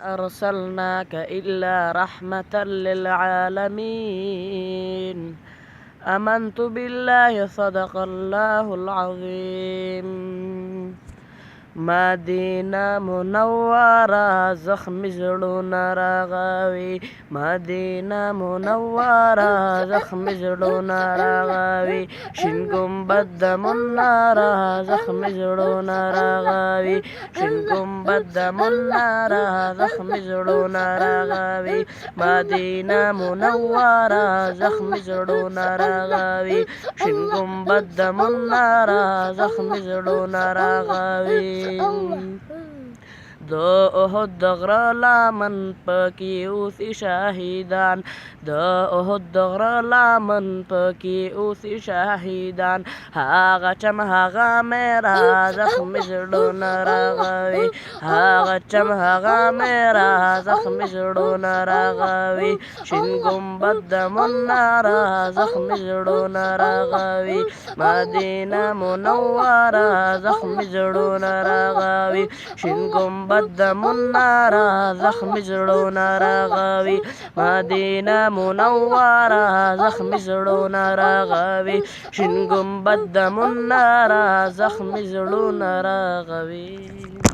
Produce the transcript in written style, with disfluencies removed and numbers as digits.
أرسلناك إلا رحمة للعالمين. آمنت بالله صدق الله العظيم. مدینه منوره زخم زړونه راغوي، مدینه منوره زخم زړونه راغوي، شین ګمبد د مناره زخم زړونه راغوي، شین ګمبد د مناره زخم زړونه راغوي، مدینه منوره زخم زړونه راغوي، شین ګمبد د مناره زخم زړونه راغوي. د احد د غره لمن پکې اوسي شهیدان، د احد د غره لمن پکې اوسي شهیدان، هغه چم هغه میرا زخم زړونه راغوي، هغه چم هغه میرا زخم زړونه راغوي، شین ګمبد د مناره زخم زړونه راغوي، مدینه منوره زخم زړونه راغوي، شین ګمبد د مناره زخم زړونه راغوي، مدینه منوره زخم زړونه راغوي، شین ګمبد د مناره زخم زړونه راغوي.